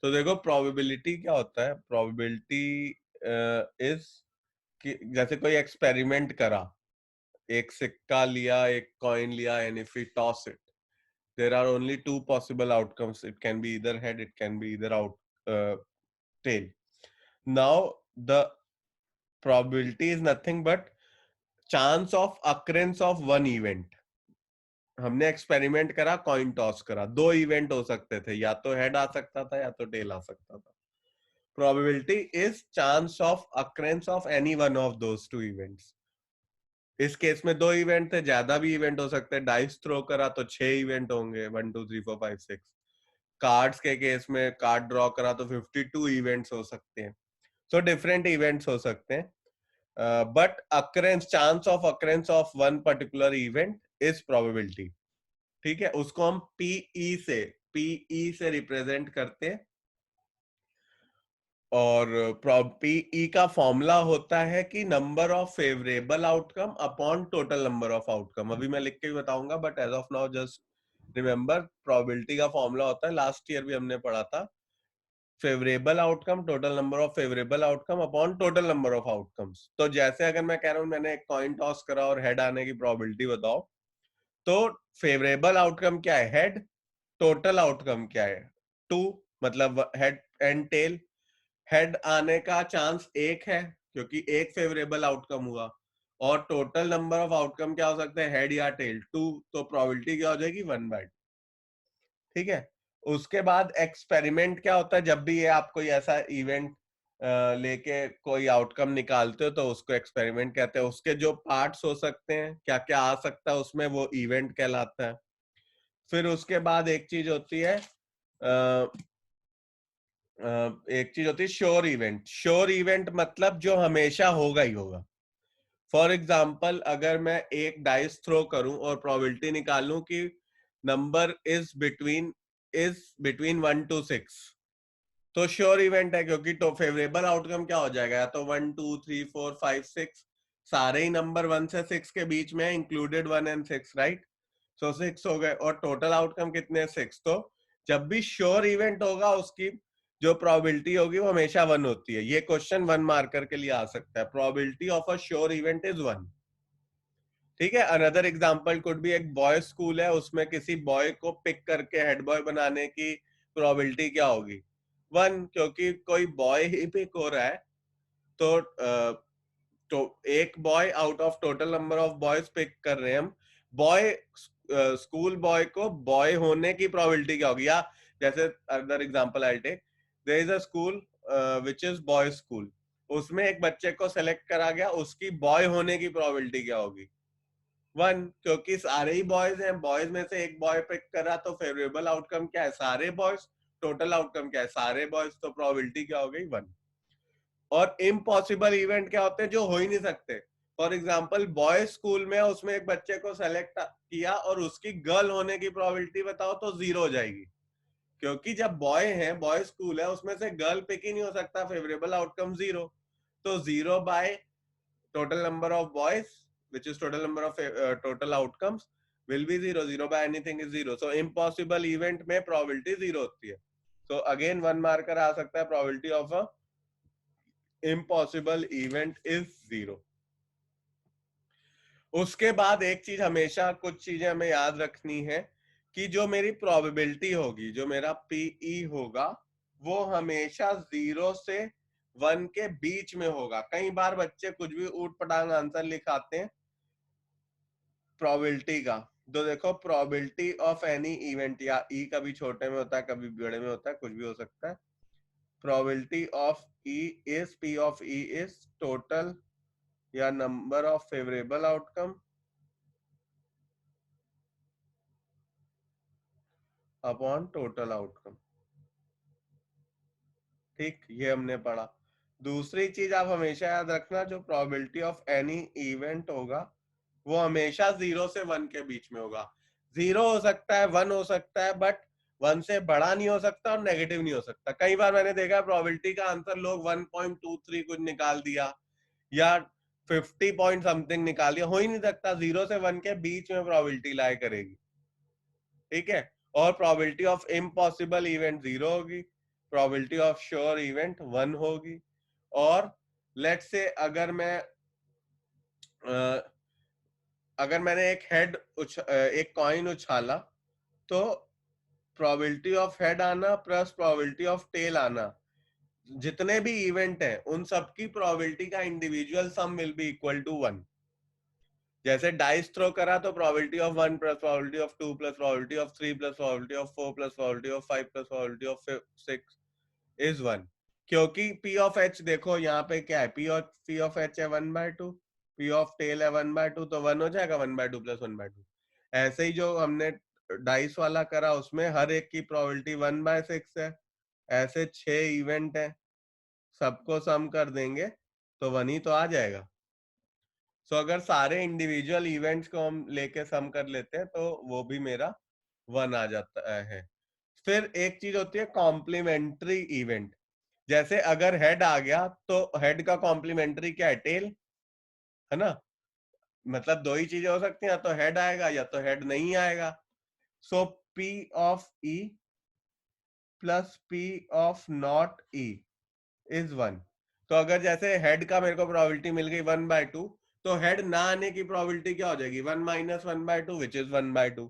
तो देखो प्रोबेबिलिटी क्या होता है, प्रोबेबिलिटी इज कि जैसे कोई एक्सपेरिमेंट करा, एक सिक्का लिया, एक कॉइन लिया, and if we toss it, there are only two possible outcomes. It can be either head, it can be either tail. Now the probability is nothing but chance of occurrence of one event. हमने experiment करा, coin toss करा, दो event हो सकते थे, या तो head आ सकता था या तो टेल आ सकता था. Probability is chance of occurrence of any one of those two events. इस केस में दो इवेंट थे, ज्यादा भी इवेंट हो सकते हैं. डाइस थ्रो करा तो 6 इवेंट होंगे, 1 2 3 4 5 6. कार्ड्स के केस में कार्ड ड्रॉ करा तो 52 इवेंट्स हो सकते हैं. सो डिफरेंट इवेंट्स हो सकते हैं. But occurrence, chance of occurrence of one particular event is probability. ठीक है, उसको हम पीई से रिप्रेजेंट करते हैं. और पीई का फॉर्मूला होता है कि number of favourable outcome upon total number of outcome. अभी मैं लिख के भी बताऊंगा, but as of now just remember, probability का फॉर्मूला होता है, लास्ट ईयर भी हमने पढ़ा था, favourable outcome, total number of favourable outcome upon total number of outcomes. तो जैसे अगर मैं कह रहा हूं मैंने एक कॉइन टॉस करा और हेड आने की प्रोबेबिलिटी बताओ, तो फेवरेबल आउटकम क्या है, हेड. टोटल आउटकम क्या है, 2, मतलब हेड एंड टेल. हेड आने का चांस 1 है क्योंकि एक फेवरेबल आउटकम हुआ, और टोटल नंबर ऑफ आउटकम क्या हो सकते हैं, हेड या टेल, 2. तो प्रोबेबिलिटी क्या हो जाएगी, 1/2. ठीक है. उसके बाद एक्सपेरिमेंट क्या होता है, जब भी ये आप कोई ऐसा इवेंट लेके कोई आउटकम निकालते हो तो उसको एक्सपेरिमेंट कहते हैं. उसके जो पार्ट्स हो सकते हैं, क्या क्या आ सकता है उसमें, वो इवेंट कहलाता है. फिर उसके बाद एक चीज होती है श्योर इवेंट. श्योर इवेंट मतलब जो हमेशा होगा ही होगा. फॉर एग्जाम्पल, अगर मैं एक डाइस थ्रो करूं और प्रोबेबिलिटी निकालूं कि नंबर इज बिटवीन 1 to 6, तो श्योर इवेंट है, क्योंकि तो फेवरेबल आउटकम क्या हो जाएगा, या तो 1 2 3 4 5 6, सारे ही नंबर 1 से 6 के बीच में, इंक्लूडेड 1 and 6, राइट. सो 6 हो गए, और टोटल आउटकम कितने, 6. तो जब भी श्योर इवेंट होगा, उसकी जो प्रोबेबिलिटी होगी वो हमेशा 1 होती है. ये क्वेश्चन 1 मार्कर के लिए आ सकता है, probability of a sure event is 1. ठीक है. अनदर एग्जांपल कुड बी, एक बॉय स्कूल है, उसमें किसी बॉय को पिक करके हेड बॉय बनाने की प्रोबेबिलिटी क्या होगी, 1, क्योंकि कोई बॉय ही पिक हो रहा है. तो एक boy out of total number of boys pick कर रहे हैं हम. बॉय, स्कूल बॉय को बॉय होने की प्रोबेबिलिटी क्या होगी, या जैसे other example I take, there is a school which is boy school. उसमें एक बच्चे को सेलेक्ट करा गया, उसकी बॉय होने की प्रोबेबिलिटी क्या होगी, 1, क्योंकि सारे ही बॉयज हैं. बॉयज में से एक बॉय पिक करा, तो फेवरेबल आउटकम क्या है, सारे बॉयज. टोटल आउटकम क्या है, सारे बॉयज. तो प्रोबेबिलिटी क्या हो गई, 1. और इम्पॉसिबल इवेंट क्या होते हैं, जो हो ही नहीं सकते. फॉर एग्जाम्पल, बॉय स्कूल में, उसमें एक बच्चे को सेलेक्ट किया और उसकी गर्ल होने की प्रोबेबिलिटी बताओ, तो 0 हो जाएगी, क्योंकि जब बॉय है, बॉय स्कूल है, उसमें से गर्ल पिक ही नहीं हो सकता, फेवरेबल आउटकम 0. तो 0 bye total number of boys, which is total number of total outcomes, will be 0. 0 by anything is 0. So impossible event में probability 0 होती है. So again 1 marker आ सकता है, probability of a impossible event is 0. उसके बाद एक चीज हमेशा, कुछ चीजें हमें याद रखनी है, कि जो मेरी प्रोबेबिलिटी होगी, जो मेरा पीई होगा, वो हमेशा 0 से 1 के बीच में होगा. कई बार बच्चे कुछ भी ऊट पटांग आंसर लिखाते हैं प्रोबेबिलिटी का. तो देखो, प्रोबेबिलिटी ऑफ एनी इवेंट, या ई कभी छोटे में होता है, कभी बड़े में होता है, कुछ भी हो सकता है. Probability of E is, P of E is total या number of favourable outcome upon total outcome. ठीक, ये हमने पढ़ा. दूसरी चीज आप हमेशा याद रखना, जो प्रोबेबिलिटी ऑफ एनी इवेंट होगा, वो हमेशा 0 से 1 के बीच में होगा. 0 हो सकता है, 1 हो सकता है, बट 1 से बड़ा नहीं हो सकता और नेगेटिव नहीं हो सकता. कई बार मैंने देखा प्रोबेबिलिटी का आंसर लोग 1.23 कुछ निकाल दिया, या 50 पॉइंट समथिंग निकाल दिया. हो ही नहीं सकता, 0 से 1 के बीच में प्रोबेबिलिटी लाई करेगी. ठीक है. और प्रोबेबिलिटी ऑफ इम्पॉसिबल इवेंट 0 होगी. प्रोबेबिलिटी ऑफ श्योर इवेंट 1 होगी। और लेट्स से अगर मैंने एक कॉइन उछाला, तो प्रोबेबिलिटी ऑफ हेड आना प्लस प्रोबेबिलिटी ऑफ टेल आना, जितने भी इवेंट हैं उन सबकी प्रोबेबिलिटी का individual sum will be equal to 1। जैसे डाइस थ्रो करा तो probability of 1 plus probability of 2 plus probability of 3 plus probability of 4 plus probability of 5 plus probability of 6 is 1। क्योंकि पी ऑफ एच देखो यहाँ पे क्या है, पी ऑफ एच है 1/2, पी ऑफ टेल है 1/2, तो 1 हो जाएगा 1/2 प्लस 1/2। ऐसे ही जो हमने डाइस वाला करा उसमें हर एक की प्रोबेबिलिटी 1/6 है। ऐसे 6 इवेंट है, सबको सम कर देंगे तो 1 ही तो आ जाएगा। सो अगर सारे इंडिविजुअल इवेंट्स को हम लेके सम कर लेते हैं तो वो भी मेरा 1 आ जाता है। फिर एक चीज होती है कॉम्प्लीमेंट्री इवेंट। जैसे अगर हेड आ गया तो हेड का कॉम्प्लीमेंट्री क्या है, टेल, है ना। मतलब दो ही चीजें हो सकती हैं, या तो हेड आएगा या तो हेड नहीं आएगा। So P of E plus P of not E is 1। तो अगर जैसे हेड का मेरे को प्रोबेबिलिटी मिल गई 1/2, तो हेड ना आने की प्रोबेबिलिटी क्या हो जाएगी, 1 माइनस 1/2 विच इज 1/2।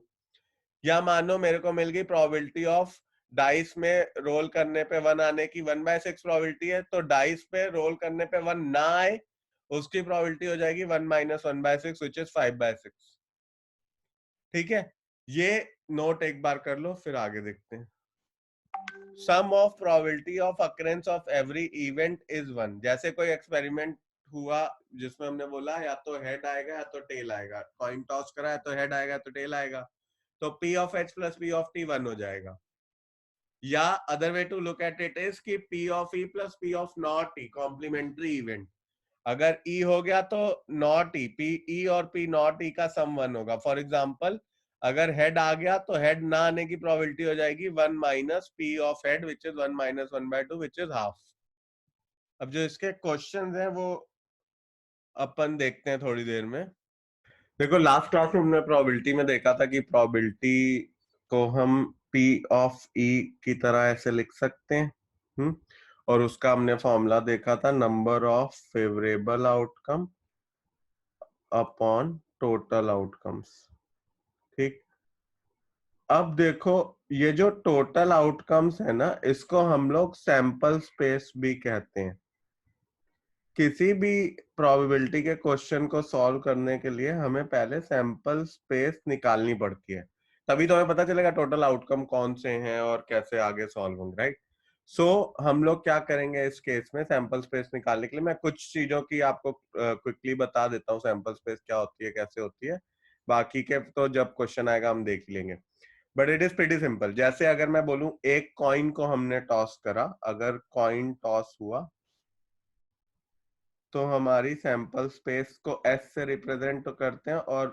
या मानो मेरे को मिल गई प्रोबेबिलिटी ऑफ डाइस में रोल करने पे 1 आने की 1/6 प्रोबेबिलिटी है, तो डाइस पे रोल करने पे 1 ना आए उसकी प्रोबेबिलिटी हो जाएगी 1 माइनस 1/6 विच इज 5/6। ठीक है, ये नोट एक बार कर लो, फिर आगे देखते हैं। सम of probability of occurrence of every event is 1। जैसे कोई एक्सपेरिमेंट हुआ जिसमें हमने बोला या तो हेड आएगा या तो टेल आएगा, कॉइन टॉस करा है तो हेड आएगा तो टेल आएगा, तो P of H plus P of T 1 हो जाएगा। या other way to look at it is कि P of E plus P of not E complementary event. अगर ई हो गया तो नॉट ई, पी ई और पी नॉट ई का सम 1 होगा। फॉर एग्जाम्पल अगर हेड आ गया तो हेड ना आने की प्रोबेबिलिटी हो जाएगी 1 minus P of head which is 1 minus 1/2 which is half. अब जो इसके क्वेश्चन हैं वो अपन देखते हैं थोड़ी देर में। देखो लास्ट क्लास में हमने प्रोबेबिलिटी में देखा था कि प्रोबेबिलिटी को हम पी ऑफ ई की तरह ऐसे लिख सकते हैं। और उसका हमने फॉर्मूला देखा था, number of favourable outcome upon total outcomes. ठीक, अब देखो ये जो टोटल आउटकम्स है ना, इसको हम लोग सैंपल स्पेस भी कहते हैं। किसी भी प्रोबेबिलिटी के क्वेश्चन को सॉल्व करने के लिए हमें पहले सैंपल स्पेस निकालनी पड़ती है, तभी तो हमें पता चलेगा टोटल आउटकम कौन से हैं और कैसे आगे सॉल्व होंगे, राइट। सो हम लोग क्या करेंगे इस केस में, सैंपल स्पेस निकालने के लिए मैं कुछ चीजों की आपको क्विकली बता देता हूँ, सैंपल स्पेस क्या होती है कैसे होती है। बाकी के तो जब क्वेश्चन आएगा हम देख लेंगे, but it is pretty simple. जैसे अगर मैं बोलूं एक कॉइन को हमने टॉस करा, अगर कॉइन टॉस हुआ तो हमारी सैंपल स्पेस को एस से रिप्रेजेंट तो करते हैं और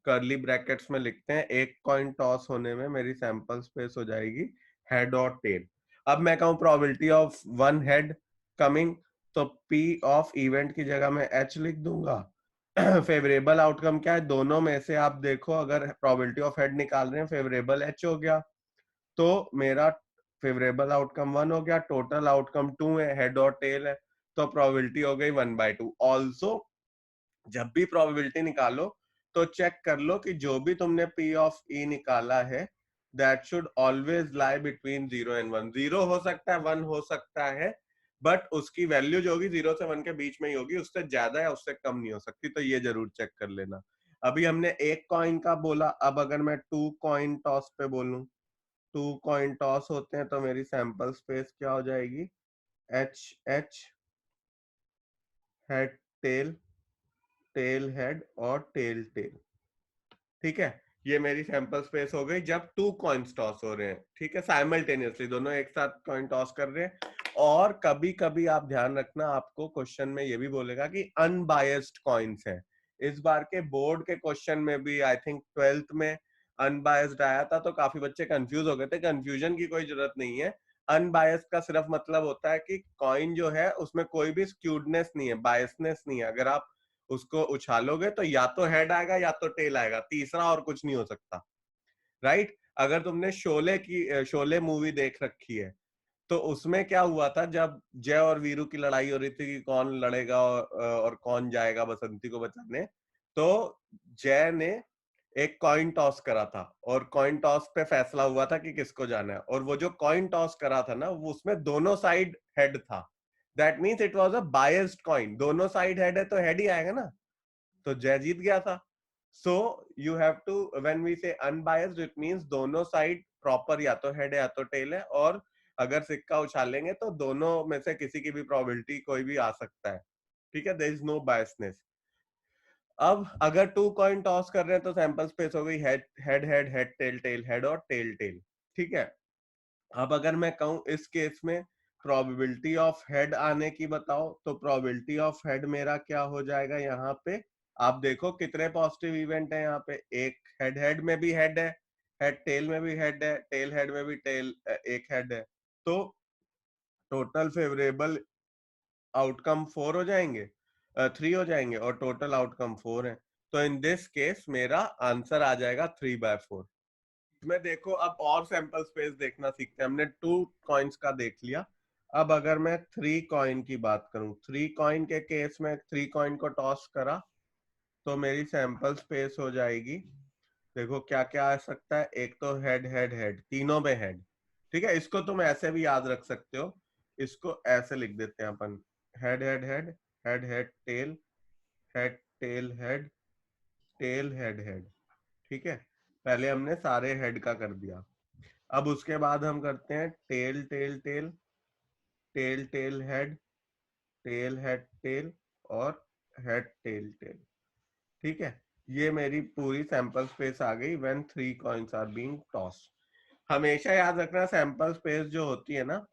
कर्ली ब्रैकेट्स में लिखते हैं एक कॉइन टॉस होने में मेरी सैंपल स्पेस हो जाएगी हेड और टेल। अब मैं कहूं प्रोबेबिलिटी ऑफ 1 हेड कमिंग, तो पी ऑफ इवेंट की जगह मैं एच लिख दूंगा। फेवरेबल आउटकम क्या है, दोनों में से आप देखो, अगर प्रोबेबिलिटी ऑफ हेड निकाल रहे हैं फेवरेबल एच हो गया, तो मेरा फेवरेबल आउटकम 1 हो गया, टोटल आउटकम 2 है, हेड और टेल है, तो प्रोबेबिलिटी हो गई 1/2। ऑल्सो जब भी प्रोबेबिलिटी निकालो तो चेक कर लो कि जो भी तुमने पी ऑफ ई निकाला है that should always lie between 0 and 1। 0 हो सकता है, 1 हो सकता है, बट उसकी वैल्यू जो होगी 0 से 1 के बीच में ही होगी, उससे ज्यादा या उससे कम नहीं हो सकती, तो ये जरूर चेक कर लेना। अभी हमने एक कॉइन का बोला, अब अगर मैं 2 कॉइन टॉस पे बोलूं, 2 कॉइन टॉस होते हैं तो मेरी सैंपल स्पेस क्या हो जाएगी, H H head tail, tail head और टेल टेल। ठीक है, ये मेरी सैंपल स्पेस हो गई जब 2 कॉइन्स टॉस हो रहे हैं। ठीक है, साइमल्टेनियसली दोनों एक साथ कॉइन टॉस कर रहे हैं। और कभी कभी आप ध्यान रखना, आपको क्वेश्चन में ये भी बोलेगा कि अनबायस्ड कॉइन्स है। इस बार के बोर्ड के क्वेश्चन में भी आई थिंक 12th में अनबायस्ड आया था, तो काफी बच्चे कंफ्यूज हो गए थे। कंफ्यूजन की कोई जरूरत नहीं है। अनबायस्ड का सिर्फ मतलब होता है कि कॉइन जो है उसमें कोई भी स्क्यूडनेस नहीं है, बायसनेस नहीं है। अगर आप उसको उछालोगे तो या तो हेड आएगा या तो टेल आएगा, तीसरा और कुछ नहीं हो सकता, राइट। अगर तुमने शोले मूवी देख रखी है तो उसमें क्या हुआ था, जब जय और वीरू की लड़ाई हो रही थी कि कौन लड़ेगा और कौन जाएगा बसंती को बचाने, तो जय ने एक कॉइन टॉस करा था और कॉइन टॉस पे फैसला हुआ था कि किसको जाना है, और वो जो कॉइन टॉस करा था ना, वो उसमें दोनों साइड हेड था। That means it was a biased coin, दोनों साइड हेड है तो हेड ही आएगा ना, तो जय जीत गया था। So you have to, when we say unbiased, it means दोनों साइड प्रॉपर या तो हेड है या तो टेल है, और अगर सिक्का उछालेंगे तो दोनों में से किसी की भी प्रोबेबिलिटी कोई भी आ सकता है, ठीक है, देयर इज नो बायसनेस। अब अगर 2 कॉइन टॉस कर रहे हैं तो सैंपल स्पेस हो गई head head head head tail tail head और टेल टेल, ठीक है। अब अगर मैं कहूं इस केस में प्रोबेबिलिटी ऑफ हेड आने की बताओ, तो प्रोबेबिलिटी ऑफ हेड मेरा क्या हो जाएगा यहाँ पे, आप देखो कितने पॉजिटिव इवेंट है यहाँ पे, एक हेड हेड में भी हेड है, हेड टेल में भी हेड है, टेल हेड में भी टेल एक हेड है, तो टोटल फेवरेबल आउटकम 4 हो जाएंगे, 3 हो जाएंगे, और टोटल आउटकम 4 है। तो इन दिस केस मेरा आंसर आ जाएगा 3/4। में देखो अब और सैंपल स्पेस देखना सीखते हैं, हमने 2 कॉइन्स का देख लिया। अब अगर मैं 3 कॉइन की बात करूं, 3 कॉइन के केस में 3 कॉइन को टॉस करा तो मेरी सैंपल स्पेस हो जाएगी, देखो क्या क्या आ सकता है, एक तो हेड हेड हेड, तीनों में हेड, ठीक है। इसको तुम ऐसे भी याद रख सकते हो, इसको ऐसे लिख देते हैं अपन, head head head, head head tail, head tail head, tail head head, ठीक है। पहले हमने सारे हेड का कर दिया, अब उसके बाद हम करते हैं tail tail tail, tail tail head, tail head tail, और हेड टेल टेल, ठीक है। ये मेरी पूरी सैंपल स्पेस आ गई when 3 coins are being toss. हमेशा याद रखना सैंपल स्पेस जो होती है ना,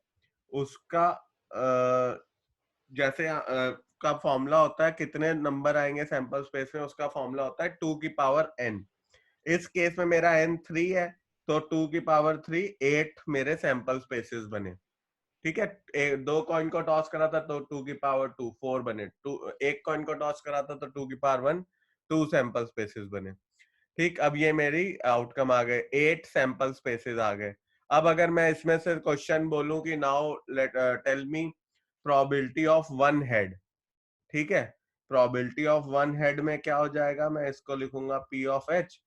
उसका जैसे का फॉर्मूला होता है, कितने नंबर आएंगे सैंपल स्पेस में, उसका फॉर्मूला होता है 2 की पावर n। इस केस में मेरा n 3 है, तो 2 की पावर 3 8 मेरे सैंपल स्पेसेस बने, ठीक है। दो कॉइन को टॉस करा था तो 2 की पावर 2 4 बने, एक कॉइन को टॉस करा था तो 2 की पावर 1 2 सैंपल स्पेसेस बने, ठीक। अब ये मेरी आउटकम आ गए, 8 सैंपल स्पेसेस आ गए। अब अगर मैं इसमें से क्वेश्चन बोलूं कि now let tell me probability of one head, ठीक है। प्रोबेबिलिटी ऑफ वन हेड में क्या हो जाएगा, मैं इसको लिखूंगा पी ऑफ एच।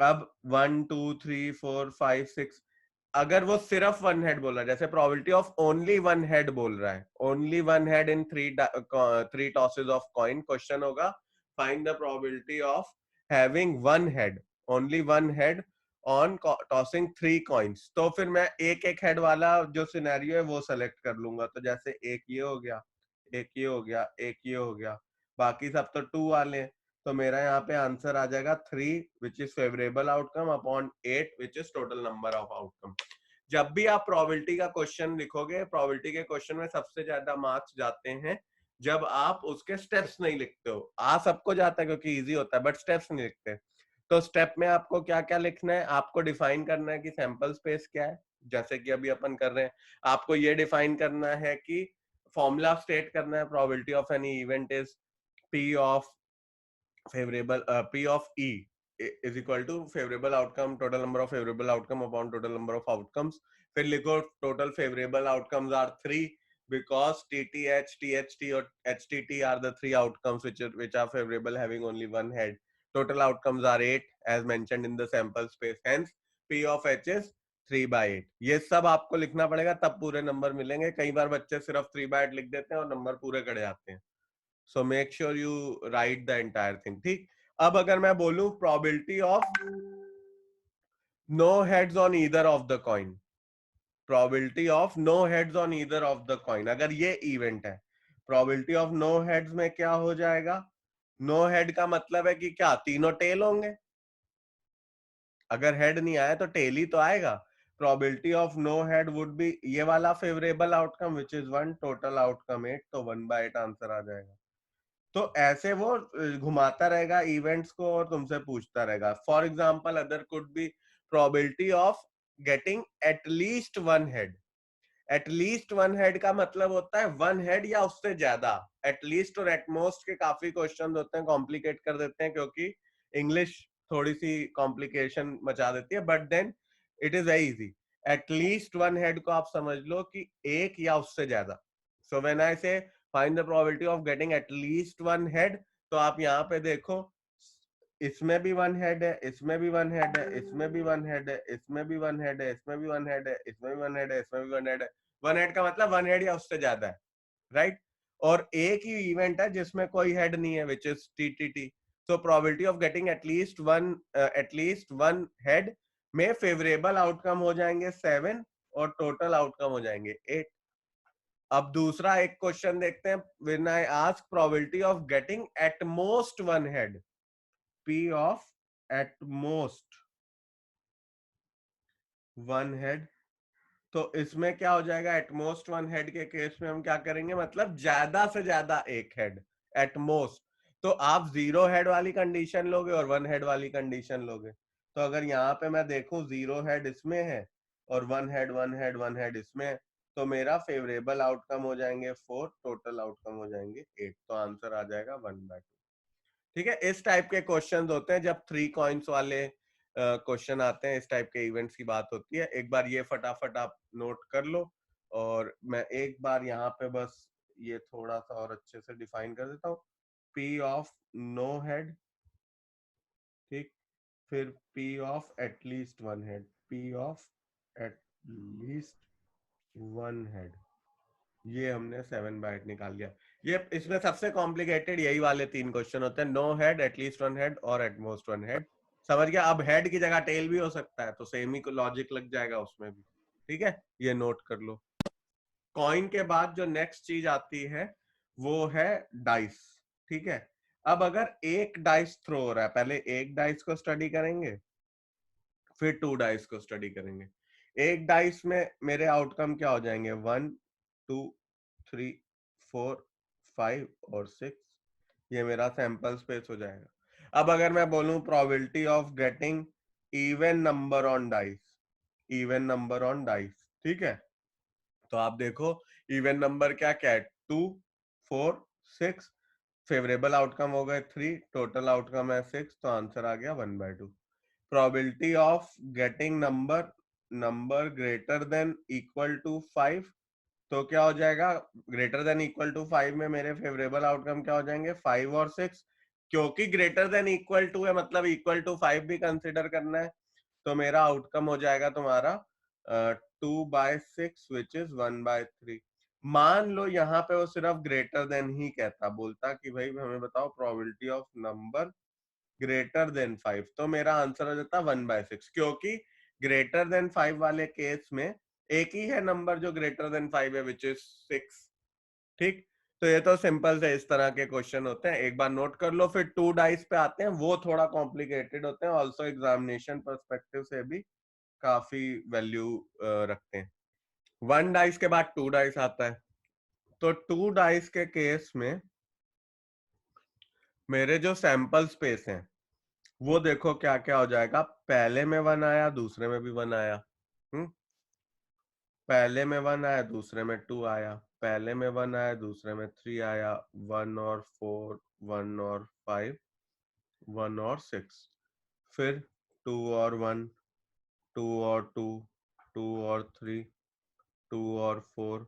अब 1 2 3 4 5 6, अगर वो सिर्फ वन हेड बोल रहा है, जैसे probability of only one head बोल रहा है, only one head in three tosses of coin, question होगा find the probability of having one head, only one head on tossing 3 coins. तो फिर मैं एक एक हेड वाला जो सिनेरियो है वो सेलेक्ट कर लूंगा, तो जैसे एक ये हो गया, एक ये हो गया, एक ये हो गया, बाकी सब तो 2 वाले हैं, तो मेरा यहाँ पे आंसर आ जाएगा 3 which is favourable outcome upon 8 which is total number of outcome. जब भी आप प्रोबेबिलिटी का क्वेश्चन लिखोगे, प्रोबेबिलिटी के क्वेश्चन में सबसे ज्यादा मार्क्स जाते हैं जब आप उसके स्टेप्स नहीं लिखते हो। आ सबको जाता है क्योंकि इजी होता है, बट स्टेप्स नहीं लिखते। तो स्टेप में आपको क्या क्या लिखना है, आपको डिफाइन करना है कि सैंपल स्पेस क्या है, जैसे कि अभी अपन कर रहे हैं। आपको ये डिफाइन करना है कि फॉर्मूला स्टेट करना है, probability of any event is P of favorable p of e is equal to favorable outcome total number of favorable outcome upon total number of outcomes। फिर लिखो total favorable outcomes are 3 because tth tht और htt are the 3 outcomes which are favorable having only one head। total outcomes are 8 as mentioned in the sample space, hence p of h is 3/8। ये सब आपको लिखना पड़ेगा तब पूरे number मिलेंगे, कई बार बच्चे सिर्फ 3/8 लिख देते हैं और नंबर पूरे कट जाते हैं। So make sure you write the entire thing, ठीक। अब अगर मैं बोलूं probability of no heads on either of the coin, probability of no heads on either of the coin, अगर ये इवेंट है, प्रोबेबिलिटी ऑफ नो हेड्स में क्या हो जाएगा, नो हेड का मतलब है कि क्या तीनों टेल होंगे, अगर हेड नहीं आया तो टेल ही तो आएगा। Probability of no head would be ये वाला favourable outcome which is 1, total outcome 8, तो 1/8 आंसर आ जाएगा। तो ऐसे वो घुमाता रहेगा इवेंट्स को और तुमसे पूछता रहेगा। For example other could be probability of getting at least one head. At least one head का मतलब होता है वन हेड या उससे ज्यादा। एटलीस्ट और एटमोस्ट के काफी क्वेश्चन होते हैं, कॉम्प्लिकेट कर देते हैं क्योंकि इंग्लिश थोड़ी सी कॉम्प्लिकेशन मचा देती है, but then it is very easy. At least one head को आप समझ लो कि एक या उससे ज्यादा. सो व्हेन आई से find the probability of getting at least one head, तो आप यहाँ पे देखो, इसमें भी वन हेड है, इसमें भी वन हेड है, इसमें भी वन हेड है, इसमें भी वन हेड है, इसमें भी वन हेड है, इसमें भी वन हेड है, इसमें भी वन हेड है. वन हेड का मतलब वन हेड या उससे ज्यादा है, राइट? और एक ही इवेंट है जिसमें कोई हेड नहीं है, which is TTT. So probability of getting at least one head में फेवरेबल आउटकम हो जाएंगे 7 और टोटल आउटकम हो जाएंगे 8. अब दूसरा एक क्वेश्चन देखते हैं. When I ask probability of getting at most one head, P of at most one head, तो इसमें क्या हो जाएगा? एट मोस्ट वन हेड के केस में हम क्या करेंगे, मतलब ज्यादा से ज्यादा एक हेड, एट मोस्ट. तो आप जीरो हेड वाली कंडीशन लोगे और वन हेड वाली कंडीशन लोगे. तो अगर यहाँ पे मैं देखूं जीरो हेड इसमें है और वन हेड इसमें है, तो मेरा फेवरेबल आउटकम हो जाएंगे 4, टोटल आउटकम हो जाएंगे 8. तो आंसर आ जाएगा 1/2. ठीक है, इस टाइप के क्वेश्चंस होते हैं जब 3 कॉइन्स वाले क्वेश्चन आते हैं. इस टाइप के इवेंट्स की बात होती है. एक बार ये फटाफट आप नोट कर लो, और मैं एक बार यहाँ पे बस ये थोड़ा सा और अच्छे से डिफाइन कर देता हूँ. P ऑफ नो हेड, ठीक, फिर P of at least one head, P of at least one head, ये हमने 7/8 निकाल लिया. ये इसमें सबसे कॉम्प्लिकेटेड यही वाले 3 क्वेश्चन होते हैं, no head, at least one head और एटमोस्ट वन हेड. समझ गया? अब हेड की जगह टेल भी हो सकता है, तो सेम ही लॉजिक लग जाएगा उसमें भी. ठीक है, ये नोट कर लो. कॉइन के बाद जो नेक्स्ट चीज आती है वो है डाइस. ठीक है, अब अगर एक डाइस थ्रो हो रहा है, पहले एक डाइस को स्टडी करेंगे, फिर 2 डाइस को स्टडी करेंगे. एक डाइस में मेरे आउटकम क्या हो जाएंगे? 1, 2, 3, 4, 5 और 6. ये मेरा सैंपल स्पेस हो जाएगा. अब अगर मैं बोलूं probability of getting even number on dice, even number on dice, ठीक है, तो आप देखो इवन नंबर क्या क्या है? 2, 4, 6. फेवरेबल आउटकम हो गए 3, टोटल आउटकम है 6. तो आंसर आ गया 1/2. Probability of getting number greater than equal to 5, तो क्या हो जाएगा? ग्रेटर देन इक्वल टू 5 में मेरे फेवरेबल आउटकम क्या हो जाएंगे? 5 और 6. क्योंकि ग्रेटर देन इक्वल टू है, मतलब इक्वल टू 5 भी कंसिडर करना है. तो मेरा आउटकम हो जाएगा तुम्हारा 2/6 विच इज 1/3. मान लो यहाँ पे वो सिर्फ ग्रेटर देन ही कहता, बोलता कि भाई हमें बताओ probability of number greater then 5, तो मेरा आंसर हो जाता 1/6. क्योंकि ग्रेटर देन 5 वाले केस में एक ही है नंबर जो ग्रेटर देन 5 है, विच इज 6. ठीक, तो ये तो सिंपल से इस तरह के क्वेश्चन होते हैं, एक बार नोट कर लो. फिर 2 डाइस पे आते हैं, वो थोड़ा कॉम्प्लिकेटेड होते हैं, ऑल्सो एग्जामिनेशन परस्पेक्टिव से भी काफी वैल्यू रखते हैं. 1 डाइस के बाद 2 डाइस आता है. तो 2 डाइस के केस में मेरे जो सैंपल स्पेस हैं वो देखो क्या क्या हो जाएगा. पहले में 1 आया, दूसरे में भी 1 आया. पहले में 1 आया, दूसरे में 2 आया. पहले में 1 आया, दूसरे में 3 आया. 1 और 4, 1 और 5, 1 और 6. फिर 2 और 1, 2 और 2, 2 और 3, 2 और 4,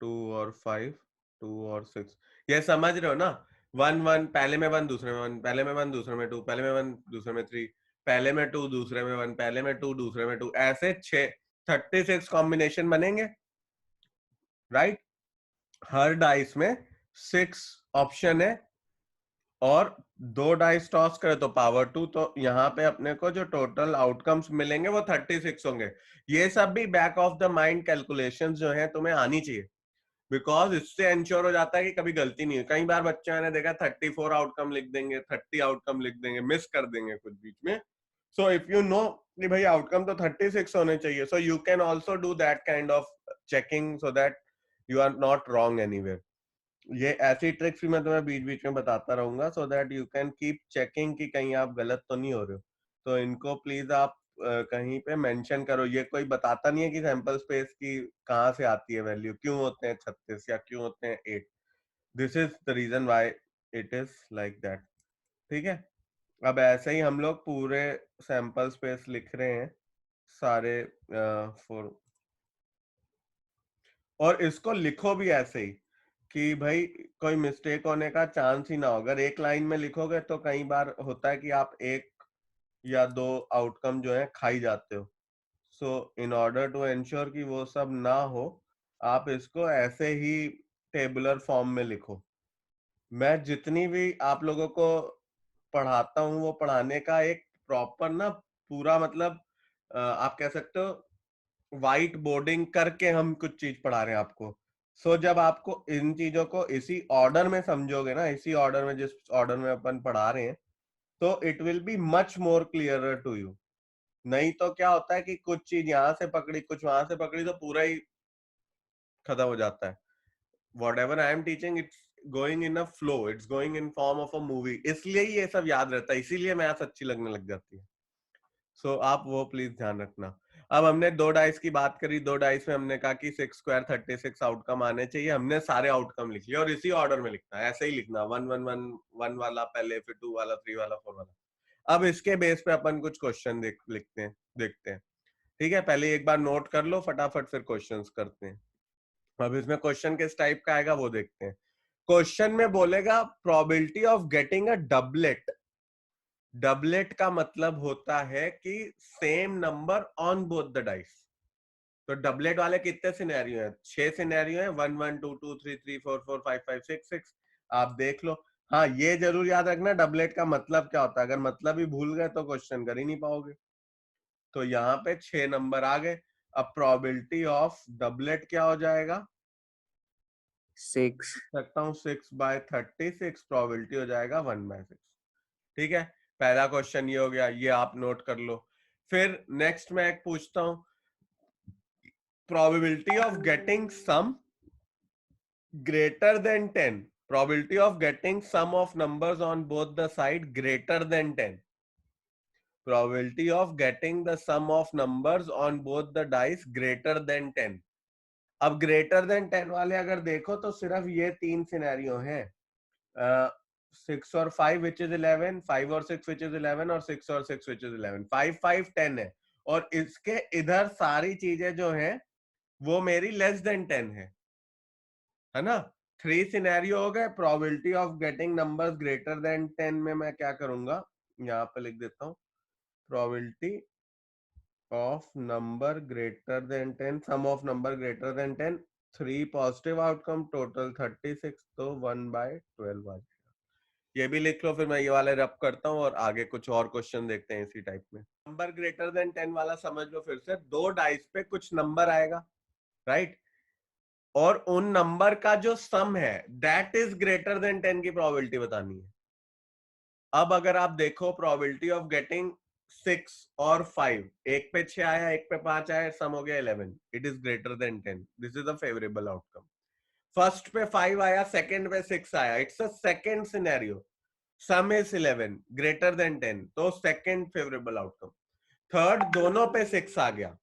2 और 5, 2 और 6. ये समझ रहे हो ना? 1 1, पहले में 1, दूसरे में 1, पहले में 1, दूसरे में 2, पहले में 1, दूसरे में 3, पहले में 2, दूसरे में 1, पहले में 2, दूसरे में 2, ऐसे 36 कॉम्बिनेशन बनेंगे, राइट? हर डाइस में 6 ऑप्शन है, और 2 डाइस टॉस करे तो पावर 2. तो यहाँ पे अपने को जो टोटल आउटकम्स मिलेंगे वो 36 होंगे. ये सब भी back of the mind calculations जो है तुम्हें आनी चाहिए, बिकॉज इससे इंश्योर हो जाता है कि कभी गलती नहीं है. कई बार बच्चों ने देखा 34 आउटकम लिख देंगे, 30 आउटकम लिख देंगे, मिस कर देंगे कुछ बीच में. सो इफ यू नो कि भाई आउटकम तो 36 होने चाहिए, so you can also do that kind of checking so that you are not wrong anywhere. ये ऐसी ट्रिक्स भी मैं तुम्हें बीच बीच में बताता रहूंगा, सो that you can keep checking कि कहीं आप गलत तो नहीं हो रहे हो. तो इनको प्लीज आप कहीं पे मेंशन करो. ये कोई बताता नहीं है कि सैंपल स्पेस की कहाँ से आती है वैल्यू, क्यों होते हैं 36 या क्यों होते हैं 8. This is the reason why it is like that. ठीक है, अब ऐसे ही हम लोग पूरे सैंपल स्पेस लिख रहे हैं. सारे 4, और इसको लिखो भी ऐसे ही कि भाई कोई मिस्टेक होने का चांस ही ना हो। अगर एक लाइन में लिखोगे तो कई बार होता है कि आप एक या दो आउटकम जो है खाई जाते हो। सो इन ऑर्डर टू एंश्योर कि वो सब ना हो, आप इसको ऐसे ही टेबुलर फॉर्म में लिखो। मैं जितनी भी आप लोगों को पढ़ाता हूँ वो पढ़ाने का एक प्रॉपर ना पूरा मतलब आप कह सकते हो वाइट बोर्डिंग करके हम कुछ चीज पढ़ा रहे हैं आपको। सो जब आपको इन चीजों को इसी ऑर्डर में समझोगे ना, इसी ऑर्डर में जिस ऑर्डर में अपन पढ़ा रहे हैं, तो it will be much more clearer to you. नहीं तो क्या होता है कि कुछ चीज यहाँ से पकड़ी कुछ वहां से पकड़ी तो पूरा ही खत्म हो जाता है। whatever I am teaching, it's going in a flow, it's going in form of a movie, इसलिए ही ये सब याद रहता है, इसीलिए मैथ्स अच्छी लगने लग जाती है। सो आप वो प्लीज ध्यान रखना। अब हमने दो डाइस की बात करी, दो डाइस में हमने कहा कि 6 स्क्वायर 36 आउटकम आने चाहिए, हमने सारे आउटकम लिख लिए और इसी ऑर्डर में लिखना है, ऐसे ही लिखना 1 1 1 1 वाला पहले, फिर 2 वाला, 3 वाला, 4 वाला। अब इसके बेस पे अपन कुछ क्वेश्चन लिखते हैं, देखते हैं। ठीक है, पहले एक बार नोट कर लो फटाफट, फिर क्वेश्चंस करते हैं। अब इसमें क्वेश्चन किस टाइप का आएगा वो देखते हैं। क्वेश्चन में बोलेगा probability of getting a doublet. Doublet का मतलब होता है कि same number on both the dice. तो डबलेट वाले कितने सिनेरियो हैं? 6 सिनेरियो हैं, 1 1 2 2 3 3 4 4 5 5 6 6। आप देख लो। हाँ, ये जरूर याद रखना डबलेट का मतलब क्या होता है, अगर मतलब ही भूल गए तो क्वेश्चन कर ही नहीं पाओगे। तो यहाँ पे 6 नंबर आ गए। अब प्रोबेबिलिटी ऑफ डबलेट क्या हो जाएगा? 6 सकता हूँ 6/36, प्रोबेबिलिटी हो जाएगा 1/6। ठीक है, पहला क्वेश्चन ये हो गया, ये आप नोट कर लो। फिर नेक्स्ट मैं एक पूछता हूं, probability of getting sum greater than 10। Probability of getting sum of numbers on both the side greater than 10। Probability of getting the sum of numbers on both the dice greater than 10। अब greater than 10 वाले अगर देखो तो सिर्फ ये 3 scenario हैं, 6 और 5 which is 11, 5 और 6 विच इज 11, और 6 और 6 विच इज 11। 5 5 10 है, और इसके इधर सारी चीजें जो हैं वो मेरी लेस देन 10 है ना। 3 सिनेरियो हो गए। Probability of getting numbers greater than 10 में मैं क्या करूंगा, यहाँ पे लिख देता हूँ, probability of number greater than 10, sum of number greater than 10, 3 positive outcome, total 36, तो 1/12 आ जाएगा। ये भी लिख लो, फिर मैं ये वाले रब करता हूँ और आगे कुछ और क्वेश्चन देखते हैं इसी टाइप में। नंबर ग्रेटर देन 10 वाला समझ लो, फिर से दो डाइस पे कुछ नंबर आएगा, राइट, और उन नंबर का जो सम है दैट इज ग्रेटर देन 10 की प्रोबेबिलिटी बतानी है। अब अगर आप देखो प्रोबेबिलिटी ऑफ गेटिंग 6 और 5, एक पे 6 आया एक पे 5 आया, सम हो गया 11, it is greater than 10, this is a favourable outcome. First पे 5 आया, सेकंड पे 6 आया, it's a second scenario, some is 11 greater than 10, तो सेकंड फेवरेबल आउटकम। थर्ड दोनों पे 6 आ गया,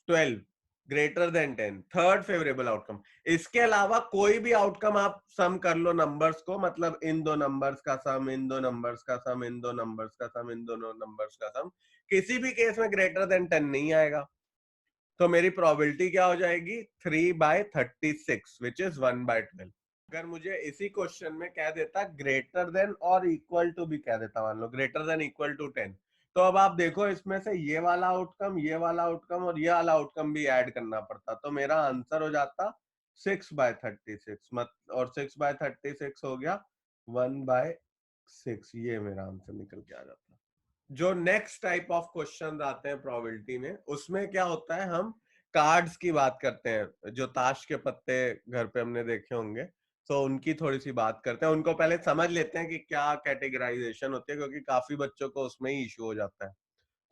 12 greater than 10, third favourable outcome. इसके अलावा कोई भी आउटकम आप सम कर लो नंबर्स को, मतलब इन दो नंबर्स का सम, इन दो नंबर्स का सम, इन दो नंबर्स का सम, इन दोनों नंबर्स का सम, किसी भी केस में ग्रेटर देन 10 नहीं आएगा। तो मेरी प्रोबेबिलिटी क्या हो जाएगी? 3/36 विच इज 1/12। अगर मुझे इसी क्वेश्चन में कह देता ग्रेटर देन और इक्वल टू भी कह देता, मान लो ग्रेटर देन इक्वल टू 10, तो अब आप देखो इसमें से ये वाला आउटकम, ये वाला आउटकम और ये वाला आउटकम भी ऐड करना पड़ता, तो मेरा आंसर हो जाता 6/36 मत, और 6/36 हो गया 1/6, ये मेरा आंसर निकल के आ जाता। जो नेक्स्ट टाइप ऑफ क्वेश्चन आते हैं प्रोबेबिलिटी में, उसमें क्या होता है, हम कार्ड्स की बात करते हैं, जो ताश के पत्ते घर पे हमने देखे होंगे, तो उनकी थोड़ी सी बात करते हैं। उनको पहले समझ लेते हैं कि क्या कैटेगराइजेशन होती है, क्योंकि काफी बच्चों को उसमें ही इशू हो जाता है।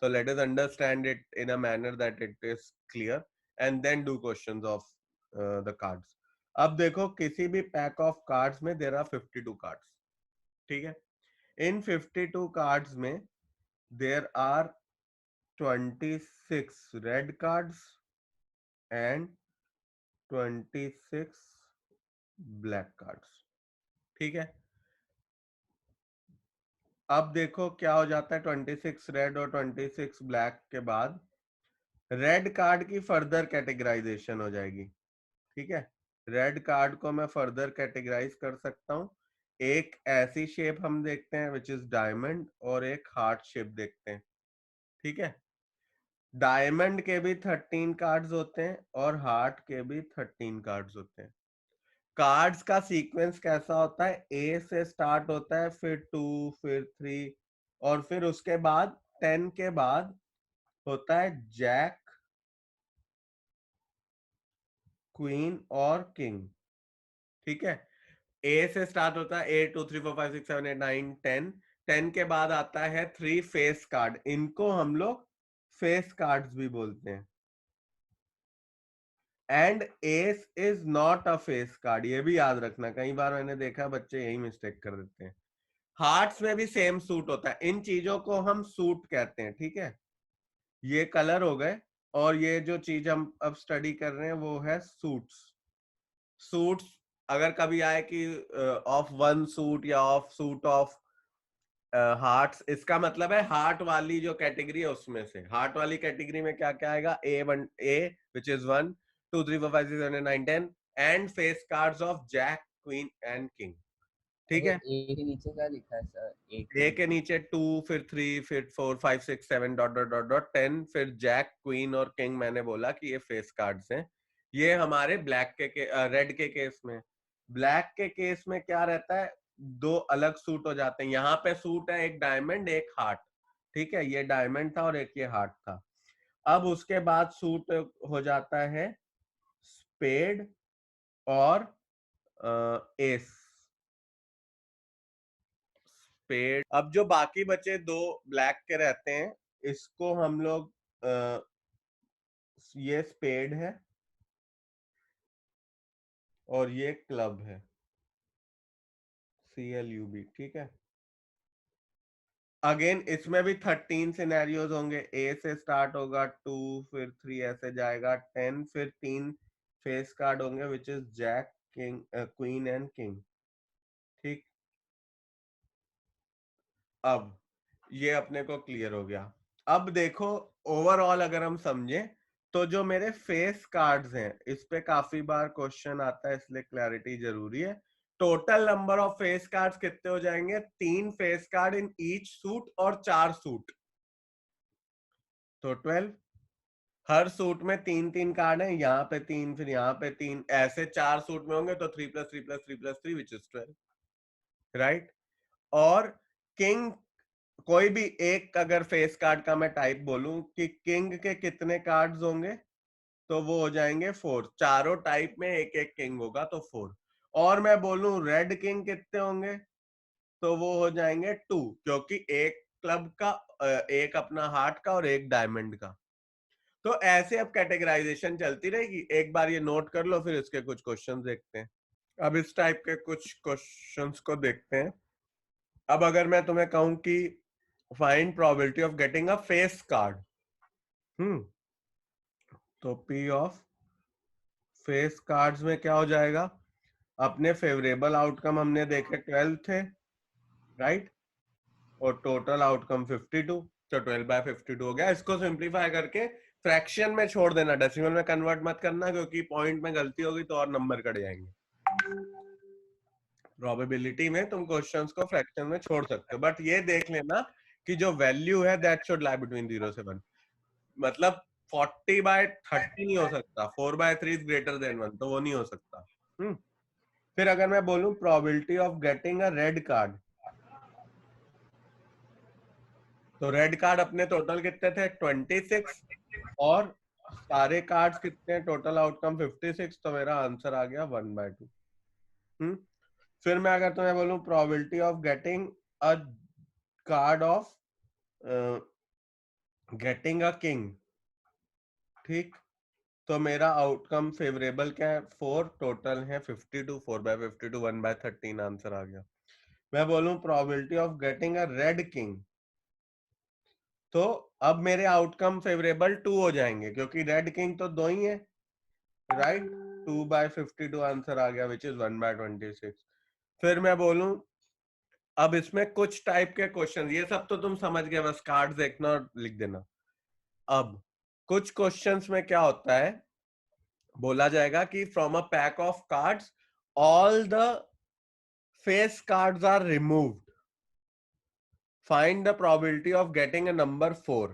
तो let us understand it in a manner that it is clear, and then do questions of the cards. अब देखो, किसी भी पैक ऑफ कार्ड्स में देयर आर 52 कार्ड्स, ठीक है। इन 52 कार्ड्स में there are 26 red cards and 26 black cards, ठीक है। अब देखो क्या हो जाता है 26 रेड और 26 ब्लैक के बाद, रेड कार्ड की फर्दर कैटेगराइजेशन हो जाएगी, ठीक है। रेड कार्ड को मैं फर्दर कैटेगराइज कर सकता हूँ। एक ऐसी शेप हम देखते हैं विच इज डायमंड, और एक हार्ट शेप देखते हैं, ठीक है। डायमंड के भी 13 कार्ड्स होते हैं और हार्ट के भी 13 कार्ड्स होते हैं। कार्ड्स का सीक्वेंस कैसा होता है, ए से स्टार्ट होता है, फिर 2, फिर 3, और फिर उसके बाद 10 के बाद होता है जैक, क्वीन और किंग, ठीक है। ए से स्टार्ट होता है, 8 2 3 4 5 6 7 8 9 10। 10 के बाद आता है 3 फेस कार्ड, इनको हम लोग फेस कार्ड्स भी बोलते हैं। And S is not a face card, ये भी याद रखना, कई बार मैंने देखा बच्चे यही मिस्टेक कर देते हैं। हार्ट्स में भी सेम सूट होता है, इन चीजों को हम सूट कहते हैं, ठीक है। ये कलर हो गए, और ये जो चीज हम अब स्टडी कर रहे हैं वो है सूट्स। सूट्स अगर कभी आए कि ऑफ वन सूट या ऑफ सूट ऑफ हार्ट्स, इसका मतलब है हार्ट वाली जो कैटेगरी है उसमें से। हार्ट वाली कैटेगरी में क्या क्या आएगा, ए विच is 1 2 3 4 5 6 7 8 9 10, and face cards of jack, queen and king, ठीक अरे है। ए के नीचे क्या लिखा है सर? ए के नीचे 2, फिर 3, फिर 4 5 6 7 डॉट डॉट डॉट डॉट 10, फिर जैक, क्वीन और किंग। मैंने बोला कि ये फेस कार्ड्स हैं। ये हमारे ब्लैक के रेड के केस में। ब्लैक के केस में क्या रहता है, दो अलग सूट हो जाते हैं। यहाँ पे सूट है एक डायमंड एक हार्ट, ठीक है। ये डायमंड था और एक ये हार्ट था। अब उसके बाद सूट हो जाता है स्पेड और एस। स्पेड। अब जो बाकी बचे दो ब्लैक के रहते हैं, इसको हम लोग ये स्पेड है और ये क्लब है, CLUB, ठीक है। अगेन इसमें भी 13 सिनेरियोज होंगे। ए से स्टार्ट होगा, 2 फिर 3 ऐसे जाएगा 10, फिर 3 फेस कार्ड होंगे which is jack, king, queen and king, ठीक। अब ये अपने को क्लियर हो गया। अब देखो, ओवरऑल अगर हम समझे तो जो मेरे फेस कार्ड्स हैं इस पे काफी बार क्वेश्चन आता है, इसलिए क्लैरिटी जरूरी है। Total number of face cards कितने हो जाएंगे, 3 face card in each suit और 4 सूट, तो 12। हर सूट में 3 3 कार्ड है, यहाँ पे 3, फिर यहाँ पे 3, ऐसे 4 सूट में होंगे तो 3 + 3 + 3 + 3 विच इज 12, राइट। और किंग, कोई भी एक अगर फेस कार्ड का मैं टाइप बोलूं कि किंग के कितने कार्ड्स होंगे, तो वो हो जाएंगे 4। चारों टाइप में एक एक किंग होगा तो 4। और मैं बोलूं रेड किंग कितने होंगे, तो वो हो जाएंगे 2, क्योंकि एक क्लब का, एक अपना हार्ट का और एक डायमंड का। तो ऐसे अब कैटेगराइजेशन चलती रहेगी। एक बार ये नोट कर लो, फिर इसके कुछ क्वेश्चन देखते हैं। अब इस टाइप के कुछ क्वेश्चंस को देखते हैं। अब अगर मैं तुम्हें कहूं कि find probability of getting a face card, तो P ऑफ फेस कार्ड्स में क्या हो जाएगा, अपने फेवरेबल आउटकम हमने देखे 12 थे, राइट, और टोटल आउटकम 52, तो 12/52 हो गया। इसको सिंप्लीफाई करके फ्रैक्शन में छोड़ देना, डेसिमल में कन्वर्ट मत करना, क्योंकि पॉइंट में गलती होगी तो और नंबर कट जाएंगे। प्रोबेबिलिटी में तुम क्वेश्चंस को फ्रैक्शन में छोड़ सकते हो, बट ये देख लेना कि जो वैल्यू है दैट शुड लाई बिटवीन 0 से 1। मतलब 40/30 नहीं हो सकता, 4/3 इज ग्रेटर देन 1, तो वो नहीं हो सकता। फिर अगर मैं बोलूं probability of getting a red card, तो रेड कार्ड अपने टोटल कितने थे, 26, और सारे कार्ड्स कितने, टोटल आउटकम 56, तो मेरा आंसर आ गया 1/2। फिर मैं अगर तुम्हें बोलूं probability of getting a card of getting a king, ठीक, तो मेरा आउटकम फेवरेबल क्या है, 4, टोटल है 52, 4/52 1/13 आंसर आ गया। मैं बोलूं probability of getting a red king, तो अब मेरे आउटकम फेवरेबल 2 हो जाएंगे, क्योंकि रेड किंग तो 2 ही है, राइट। 2/52 आंसर आ गया विच इज 1/26। फिर मैं बोलूं, अब इसमें कुछ टाइप के क्वेश्चन, ये सब तो तुम समझ गए, बस कार्ड देखना और लिख देना। अब कुछ क्वेश्चंस में क्या होता है, बोला जाएगा कि from a pack of cards all the face cards are removed, find the probability of getting a number 4.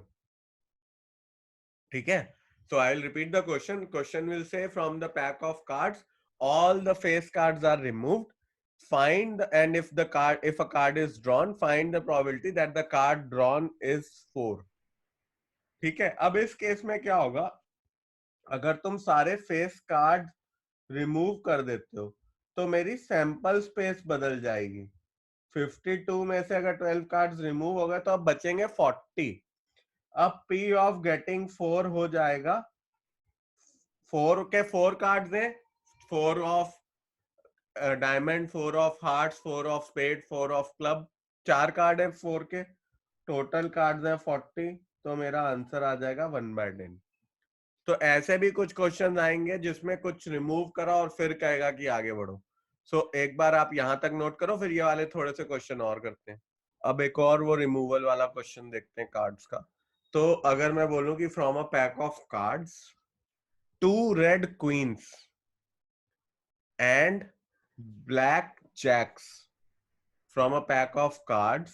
ठीक है, so I will repeat the question. Question will say from the pack of cards all the face cards are removed, find and if a card is drawn, find the probability that the card drawn is 4. ठीक है, अब इस case में क्या होगा, अगर तुम सारे फेस कार्ड रिमूव कर देते हो तो मेरी सैंपल स्पेस बदल जाएगी. 52 में से अगर 12 कार्ड्स रिमूव हो गए तो अब बचेंगे 40. अब P ऑफ गेटिंग 4 हो जाएगा, 4 के 4 कार्ड्स हैं, 4 of diamond, 4 of hearts, 4 of spade, 4 of club, 4 card है 4 के, टोटल कार्ड्स हैं 40. तो मेरा आंसर आ जाएगा 1/10. तो ऐसे भी कुछ क्वेश्चन आएंगे जिसमें कुछ रिमूव करा और फिर कहेगा कि आगे बढ़ो. सो एक बार आप यहां तक नोट करो, फिर ये वाले थोड़े से क्वेश्चन और करते हैं. अब एक और वो रिमूवल वाला क्वेश्चन देखते हैं कार्ड्स का. तो अगर मैं बोलूं कि from a pack of cards 2 red queens and black jacks, from a pack of cards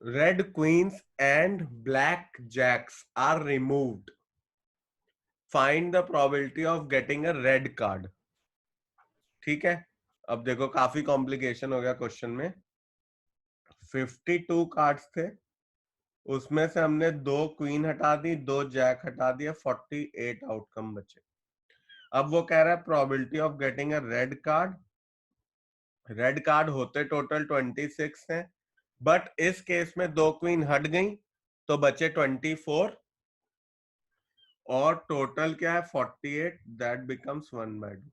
red queens and black jacks are removed, find the probability of getting a red card. ठीक है, अब देखो काफी कॉम्प्लिकेशन हो गया question में. 52 cards थे, उसमें से हमने 2 क्वीन हटा दी, 2 जैक हटा दिया, 48 आउटकम बचे. अब वो कह रहा है probability of getting a red card. Red card होते टोटल 26 हैं, बट इस केस में 2 क्वीन हट गई तो बचे 24 और टोटल क्या है 48. That becomes 1/2.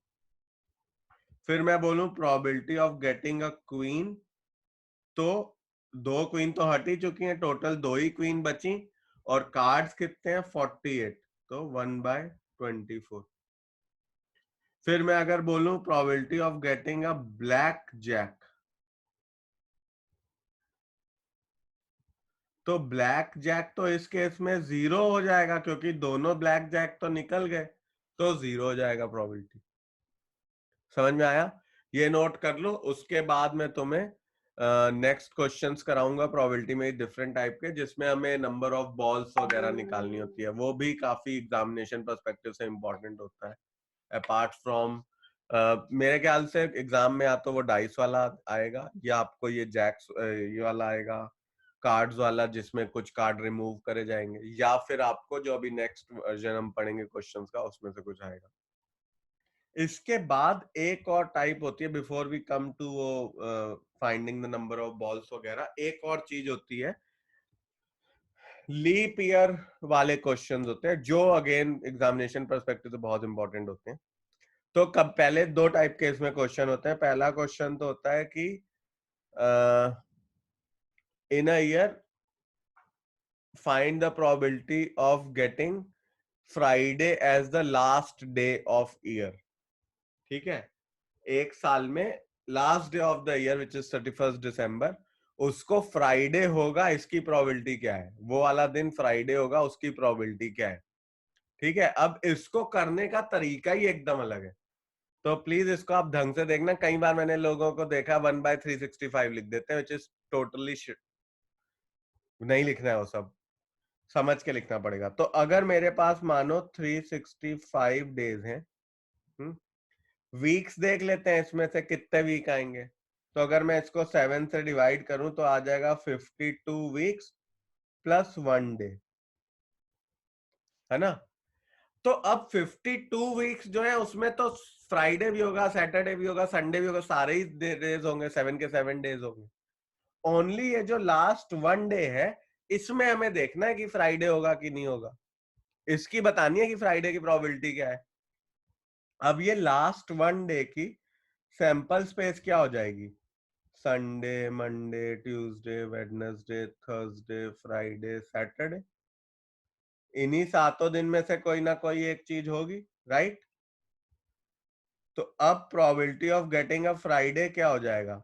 फिर मैं बोलूं probability of getting a queen, तो 2 क्वीन तो हट ही चुकी हैं, टोटल 2 ही क्वीन बची और कार्ड्स कितने हैं 48, तो 1/24. फिर मैं अगर बोलूं probability of getting a black jack, तो ब्लैक जैक तो इस केस में 0 हो जाएगा क्योंकि दोनों ब्लैक जैक तो निकल गए, तो 0 हो जाएगा प्रोबेबिलिटी. समझ में आया, ये नोट कर लो. उसके बाद में तुम्हें नेक्स्ट क्वेश्चंस कराऊंगा प्रोबेबिलिटी में डिफरेंट टाइप के, जिसमें हमें नंबर ऑफ बॉल्स वगैरह निकालनी होती है. वो भी काफी एग्जामिनेशन पर्सपेक्टिव से इंपॉर्टेंट होता है. अपार्ट फ्रॉम मेरे ख्याल से एग्जाम में या तो वो डाइस वाला आएगा या आपको ये जैक्स ये वाला आएगा, कार्ड्स वाला जिसमें कुछ कार्ड रिमूव करे जाएंगे, या फिर आपको जो अभी नेक्स्ट वर्जन हम पढ़ेंगे क्वेश्चंस का उसमें से कुछ आएगा. इसके बाद एक और टाइप होती है बिफोर वी कम टू वो finding the number of balls वगैरह. एक और चीज होती है लीप ईयर वाले क्वेश्चंस होते हैं, जो अगेन एग्जामिनेशन पर्सपेक्टिव से बहुत इंपॉर्टेंट होते हैं. तो कब पहले 2 टाइप के इसमें क्वेश्चन होते हैं. पहला क्वेश्चन तो होता है कि in a year find the probability of getting Friday as the last day of year. ठीक है, एक साल में last day of the year which is 31 दिसंबर, उसको फ्राइडे होगा, इसकी प्रोबेबिलिटी क्या है. वो वाला दिन फ्राइडे होगा, उसकी प्रोबेबिलिटी क्या है. ठीक है, अब इसको करने का तरीका ही एकदम अलग है, तो प्लीज इसको आप ढंग से देखना. कई बार मैंने लोगों को देखा 1/365 लिख देते हैं, विच इज टोटली शिट. नहीं लिखना है वो सब, समझ के लिखना पड़ेगा. तो अगर मेरे पास मानो 365 डेज हैं, वीक्स देख लेते हैं इसमें से कितने वीक आएंगे. तो अगर मैं इसको 7 से डिवाइड करूं तो आ जाएगा 52 वीक्स प्लस 1 डे, है ना. तो अब 52 वीक्स जो है उसमें तो फ्राइडे भी होगा, सैटरडे भी होगा, संडे भी होगा, सारे ही डेज होंगे, 7 के 7 डेज होंगे. ओनली ये जो लास्ट 1 डे है, इसमें हमें देखना है कि फ्राइडे होगा कि नहीं होगा, इसकी बतानी है कि फ्राइडे की प्रोबेबिलिटी क्या है. अब ये लास्ट 1 डे की सैंपल स्पेस क्या हो जाएगी, Sunday, Monday, Tuesday, Wednesday, Thursday, Friday, Saturday. इन्हीं 7 दिन में से कोई ना कोई एक चीज होगी, राइट. तो अब probability of getting a Friday क्या हो जाएगा,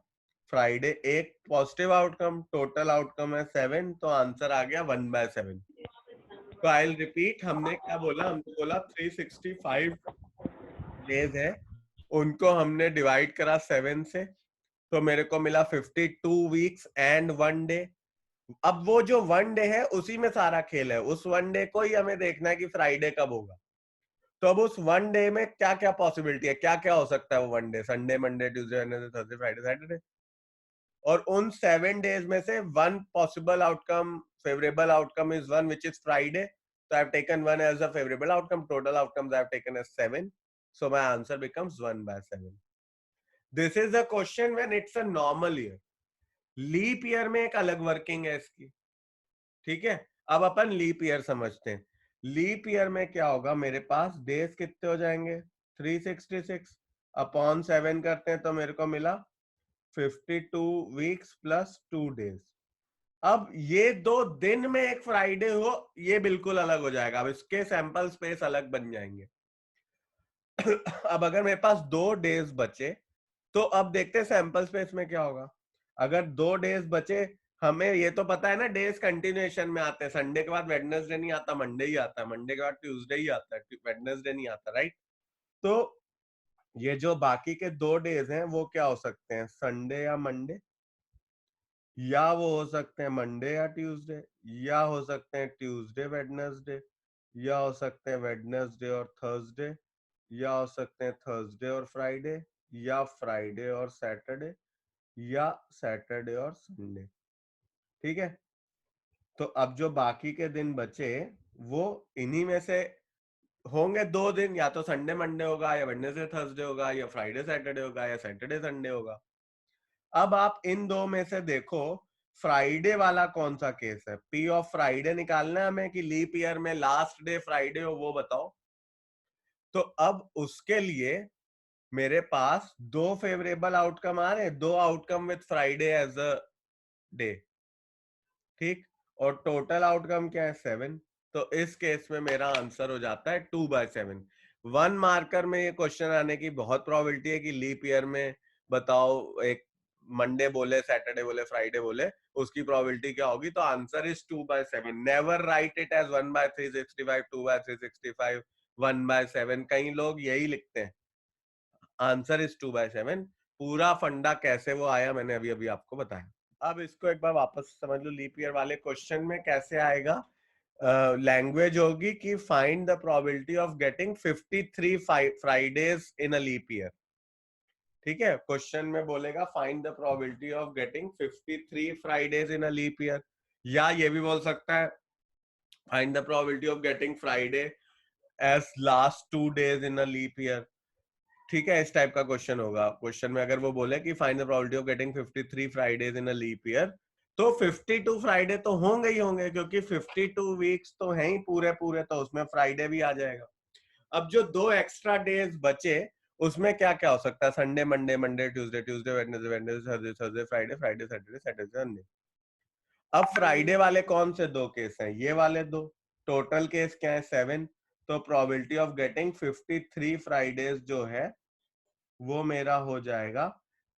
फ्राइडे एक पॉजिटिव आउटकम, टोटल आउटकम है 7, तो आंसर आ गया 1/7. तो आई रिपीट, हमने क्या बोला, हमने बोला 365 डेज है, उनको हमने डिवाइड करा 7 से, तो मेरे को मिला 52 वीक्स एंड 1 डे। अब वो जो 1 डे है उसी में सारा खेल है, उस 1 डे को ही हमें देखना है कि फ्राइडे कब होगा। तो अब उस 1 डे में क्या क्या पॉसिबिलिटी है, क्या क्या हो सकता है वो 1 day, Sunday, Monday, Tuesday, Wednesday, Thursday, Friday, Saturday. और उन 7 डेज में से one possible outcome, favourable outcome is one which is Friday, so I've taken one as a favorable outcome. Total outcomes I've taken as 7, so my answer becomes 1/7. This is a question when it's a normal year. Leap year में एक अलग working है इसकी, ठीक है। अब अपन leap year समझते हैं। लीप ईयर में क्या होगा, मेरे पास डेज कितने हो जाएंगे, 366 अपॉन 7 करते हैं तो मेरे को मिला 52 वीक्स प्लस 2 डेज। अब ये 2 दिन में एक फ्राइडे हो, ये बिल्कुल अलग हो जाएगा। अब इसके सैंपल स्पेस अलग बन जाएंगे। अब अगर मेरे पास 2 डेज बचे, तो अब देखते हैं सैंपल स्पेस में क्या होगा। अगर 2 डेज बचे, हमें ये तो पता है ना, डेज कंटिन्यूएशन में आते हैं, संडे के बाद वेडनेसडे नहीं आता, मंडे ही आता है, मंडे के बाद ट्यूसडे ही आता है, वेडनेसडे नहीं आता, राइट। तो ये जो बाकी के 2 डेज हैं वो क्या हो सकते हैं, संडे या मंडे, या वो हो सकते हैं मंडे या ट्यूसडे, या हो सकते हैं ट्यूसडे वेडनेसडे, या हो सकते हैं वेडनेसडे और थर्सडे, या हो सकते हैं थर्सडे और फ्राइडे, या फ्राइडे और सैटरडे, या सैटरडे और संडे। ठीक है। तो अब जो बाकी के दिन बचे वो इन्हीं में से होंगे 2 दिन, या तो संडे मंडे होगा, या वेडनेसडे थर्सडे होगा, या फ्राइडे सैटरडे होगा, या सैटरडे संडे होगा। अब आप इन दो में से देखो फ्राइडे वाला कौन सा केस है। पी ऑफ फ्राइडे निकालना है हमें कि लीप ईयर में लास्ट डे फ्राइडे हो, वो बताओ। तो अब उसके लिए मेरे पास 2 फेवरेबल आउटकम आ रहे हैं, 2 outcome with Friday as a day, ठीक। और टोटल आउटकम क्या है, 7। तो इस केस में मेरा आंसर हो जाता है 2/7। 1 मार्कर में ये क्वेश्चन आने की बहुत प्रोबेबिलिटी है कि लीप ईयर में बताओ, एक मंडे बोले, सैटरडे बोले, फ्राइडे बोले, उसकी प्रोबेबिलिटी क्या होगी। तो answer is 2/7। Never write it as 1/365, 2/365, 1/7। कई लोग यही लिखते हैं। Answer is 2/7। पूरा फंडा कैसे वो आया मैंने अभी अभी आपको बताया। अब इसको एक बार वापस समझ लो, लीप ईयर वाले क्वेश्चन में कैसे आएगा। लैंग्वेज होगी कि find the probability of getting 53 Fridays in a leap year. ठीक है, क्वेश्चन में बोलेगा find the probability of getting 53 Fridays in a leap year, या ये भी बोल सकता है find the probability of getting Friday as last 2 days in a leap year. ठीक है, इस टाइप का क्वेश्चन होगा। क्वेश्चन में अगर वो बोले कि find the probability of getting 53 Fridays in a leap year, तो 52 फ्राइडे तो होंगे ही होंगे, क्योंकि 52 वीक्स तो हैं ही पूरे पूरे, तो उसमें फ्राइडे भी आ जाएगा। अब जो 2 एक्स्ट्रा डेज बचे, उसमें क्या क्या हो सकता है, Sunday Monday, Monday Tuesday, Tuesday Wednesday, Wednesday Thursday, Thursday Friday, Friday Saturday, Saturday Sunday. अब फ्राइडे वाले कौन से 2 केस हैं, ये वाले 2। टोटल केस क्या है, 7। तो प्रोबेबिलिटी ऑफ गेटिंग 53 फ्राइडेज जो है वो मेरा हो जाएगा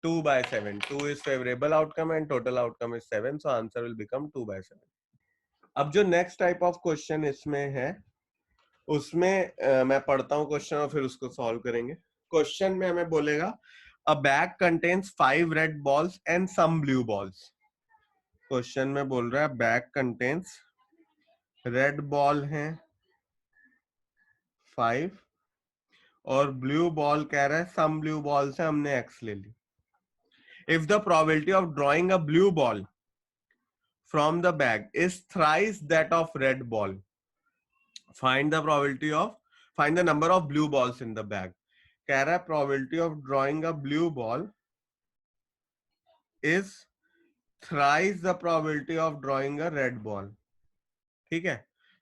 2/7। 2 is favourable outcome and total outcome is 7, so answer will become 2/7। अब जो नेक्स्ट टाइप ऑफ क्वेश्चन इसमें है, उसमें मैं पढ़ता हूँ क्वेश्चन और फिर उसको सॉल्व करेंगे। क्वेश्चन में हमें बोलेगा a bag contains 5 red balls and some blue balls. Question में बोल रहा है बैग कंटेन्स, रेड बॉल है 5 और ब्लू बॉल कह रहा है सम ब्लू बॉल से हमने x ले ली। If the probability of drawing a blue ball from the bag is thrice that of red ball, find the number of blue balls in the bag। कह रहा है probability of drawing a blue ball is thrice the probability of drawing a red ball। ठीक है,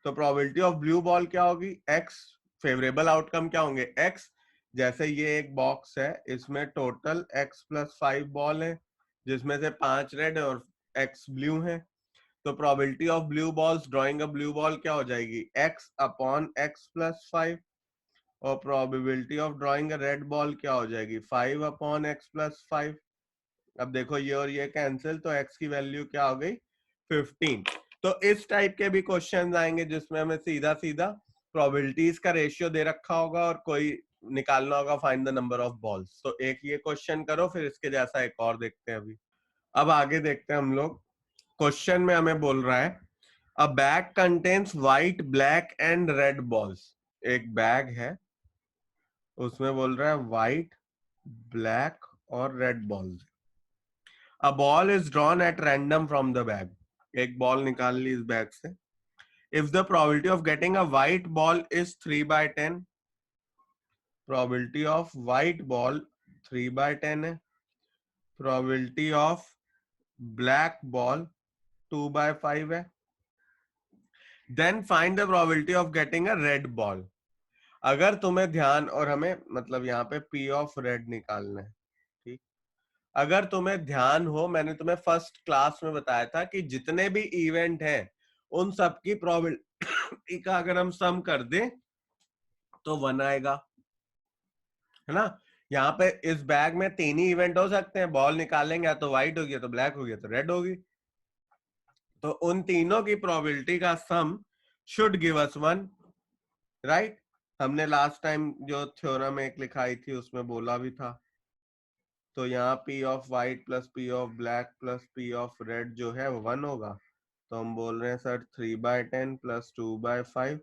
तो probability of blue ball क्या होगी, x। Favourable outcome क्या होंगे, x। जैसे ये एक बॉक्स है, इसमें टोटल x + 5 बॉल है, जिसमें से 5 रेड और x ब्लू है। तो probability of blue balls drawing a blue ball क्या हो जाएगी, x अपॉन x + 5। और probability of drawing a red ball क्या हो जाएगी, 5 अपॉन x + 5। अब देखो ये और ये कैंसिल, तो x की वैल्यू क्या हो गई, 15। तो इस टाइप के भी क्वेश्चन आएंगे जिसमें हमें सीधा सीधा प्रोबेबिलिटीज का रेशियो दे रखा होगा और कोई निकालना होगा find the number of balls. तो एक ये क्वेश्चन करो, फिर इसके जैसा एक और देखते हैं अभी। अब आगे देखते हैं हम लोग। क्वेश्चन में हमें बोल रहा है अ bag contains white, black and red balls. एक बैग है, उसमें बोल रहा है व्हाइट, ब्लैक और red balls. A ball is drawn at random from the bag. एक बॉल निकाल ली इस बैग से। If the probability of getting a white ball is 3/10, probability of white ball 3/10 है, probability of black ball 2/5 है, then find the probability of getting a red ball। अगर तुम्हें ध्यान, और हमें मतलब यहाँ पे P of red निकालना है, ठीक। अगर तुम्हें ध्यान हो, मैंने तुम्हें फर्स्ट क्लास में बताया था कि जितने भी इवेंट हैं उन सबकी प्रोबेबिलिटी का अगर हम सम कर दें तो 1 आएगा, है ना। यहाँ पे इस बैग में 3 ही इवेंट हो सकते हैं, बॉल निकालेंगे या तो व्हाइट होगी, या तो ब्लैक होगी, या तो रेड होगी। तो उन तीनों की प्रोबेबिलिटी का sum should give us 1, right. हमने लास्ट टाइम जो थ्योरम एक लिखाई थी उसमें बोला भी था। तो यहाँ P of white plus P of black plus P of red जो है वो 1 होगा। तो हम बोल रहे हैं sir 3/10 plus 2/5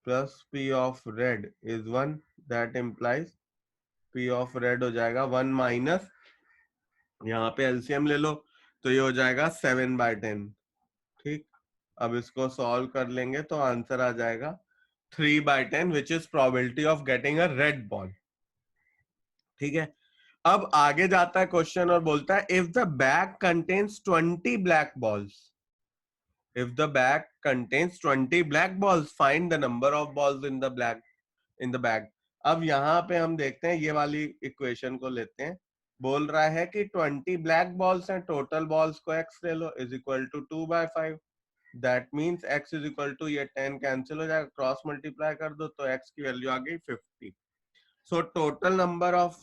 plus P of red is 1, that implies P of red हो जाएगा 1 माइनस, यहाँ पे एलसीएम ले लो तो ये हो जाएगा 7/10, ठीक। अब इसको सॉल्व कर लेंगे तो आंसर आ जाएगा 3/10 which is probability of getting a red ball, ठीक है। अब आगे जाता है क्वेश्चन और बोलता है if the bag contains 20 black balls, if the bag contains 20 black balls find the number of balls in the bag. अब यहाँ पे हम देखते हैं, ये वाली इक्वेशन को लेते हैं। बोल रहा है कि 20 ब्लैक बॉल्स हैं, टोटल बॉल्स को x ले लो is equal to 2/5। That means x is equal to, ये 10 कैंसिल हो जाएगा, क्रॉस मल्टीप्लाई कर दो तो x की वैल्यू आ गई 50। सो टोटल नंबर ऑफ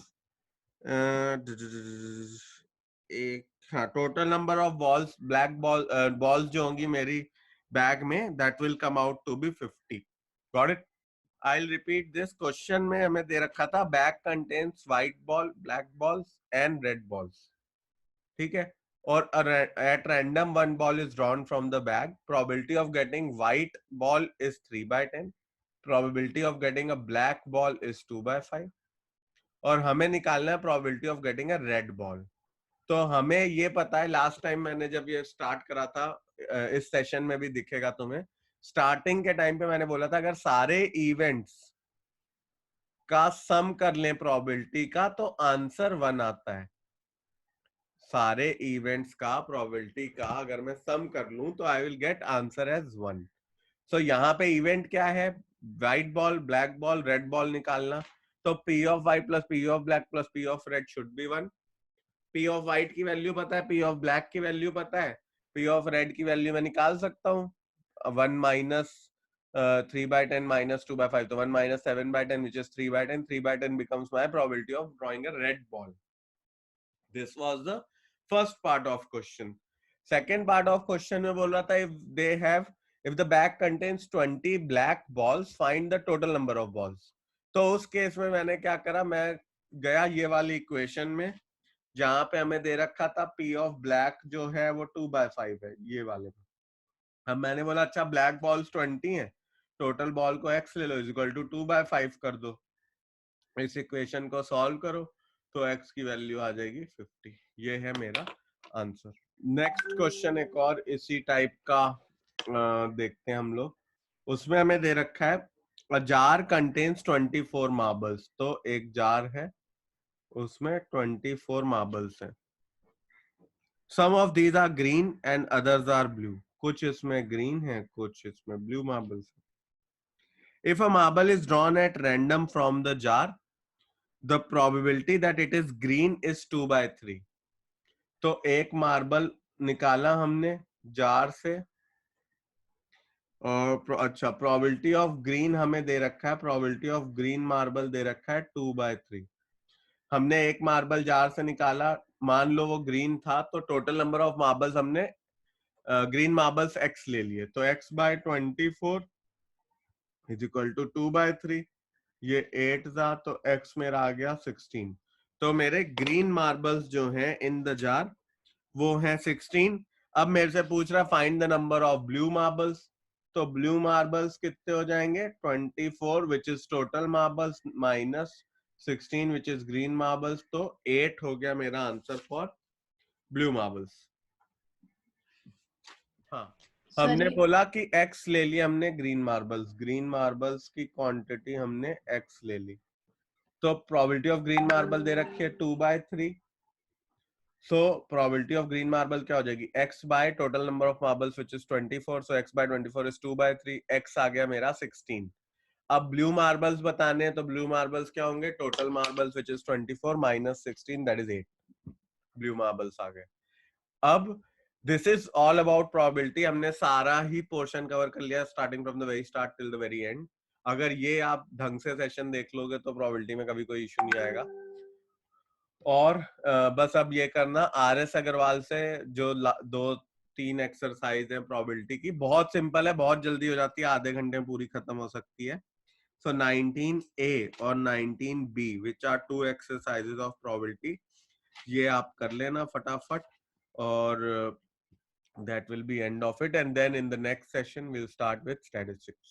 एक, हाँ, total number of balls, black balls जो होंगी मेरी बैग में, that will come out to be 50। Got it. I'll repeat this question में हमें दे रखा था bag contains white ball, black balls and red balls, ठीक है। और at random one ball is drawn from the bag, probability of getting white ball is 3/10, probability of getting a black ball is 2/5 और हमें निकालना है probability of getting a red ball। तो हमें ये पता है, लास्ट टाइम मैंने जब ये स्टार्ट करा था, इस सेशन में भी दिखेगा तुम्हें, स्टार्टिंग के टाइम पे मैंने बोला था अगर सारे इवेंट्स का सम कर लें प्रोबेबिलिटी का तो आंसर 1 आता है। सारे इवेंट्स का प्रोबेबिलिटी का अगर मैं सम कर लूं तो I will get answer as 1। So यहाँ पे इवेंट क्या है, white ball, black ball, red ball निकालना। तो P of white plus P of black plus P of red should be 1। P of white की वैल्यू पता है, P ऑफ ब्लैक की वैल्यू पता है, P ऑफ रेड की वैल्यू मैं निकाल सकता हूँ 1 minus 3/10 minus 2/5, so 1 minus 7/10 which is 3/10, 3/10 becomes my probability of drawing a red ball. This was the first part of question. Second part of question में बोल रहा था if the bag contains 20 black balls, find the total number of balls. तो उस case में मैंने क्या करा, मैं गया ये वाली इक्वेशन में जहां पे हमें दे रखा था P of black जो है वो 2/5 है, ये वाले में। अब मैंने बोला अच्छा ब्लैक बॉल्स 20 है, टोटल बॉल को x ले लो इज इक्वल टू 2/5 कर दो। इस इक्वेशन को सॉल्व करो तो x की वैल्यू आ जाएगी 50। ये है मेरा आंसर। नेक्स्ट क्वेश्चन एक और इसी टाइप का देखते हैं हम लोग। उसमें हमें दे रखा है अ जार कंटेन्स 24 मार्बल्स। तो एक जार है, उसमें 24 मार्बल्स हैं। सम of these are green and others are blue. कुछ इसमें ग्रीन है, कुछ इसमें ब्लू मार्बल्स है। If a marble is drawn at random from the jar, the probability that it is green is 2/3। तो एक मार्बल निकाला हमने जार से, और अच्छा प्रोबेबिलिटी ऑफ ग्रीन हमें दे रखा है, प्रोबेबिलिटी ऑफ ग्रीन मार्बल दे रखा है 2/3। हमने एक मार्बल जार से निकाला, मान लो वो ग्रीन था, तो टोटल नंबर ऑफ मार्बल्स हमने ग्रीन मार्बल्स x ले लिए, तो x by 24 is equal to 2/3, ये 8 था तो x मेरा आ गया 16। तो मेरे ग्रीन मार्बल्स जो हैं इन द जार वो हैं 16। अब मेरे से पूछ रहा find the number of blue marbles, तो ब्लू मार्बल्स कितने हो जाएंगे 24 which is total marbles minus 16 which is green marbles, तो 8 हो गया मेरा आंसर फॉर ब्लू मार्बल्स। हाँ, सर हमने ये बोला कि x ले लिया हमने ग्रीन मार्बल्स की क्वांटिटी हमने x ले ली, तो प्रोबेबिलिटी ऑफ ग्रीन मार्बल दे रखी है 2/3। So probability of green marble क्या हो जाएगी x by total number of marbles which is 24, so x by 24 is 2/3, x आ गया मेरा 16। अब ब्लू मार्बल्स बताने हैं, तो ब्लू मार्बल्स क्या होंगे total marbles which is 24 minus 16 that is 8, blue marbles आ गए। अब this is all about probability, हमने सारा ही पोर्शन कवर कर लिया starting from the very start till the very end. अगर ये आप ढंग से सेशन देख लोगे तो प्रोबेबिलिटी में कभी कोई इशू नहीं आएगा। और बस अब ये करना RS अग्रवाल से जो 2-3 एक्सरसाइज है प्रोबेबिलिटी की, बहुत सिंपल है, बहुत जल्दी हो जाती है, आधे घंटे में पूरी खत्म हो सकती है। सो 19A और 19B which are 2 exercises of probability, ये आप कर लेना फटाफट, और that will be end of it, and then in the next session we'll start with statistics.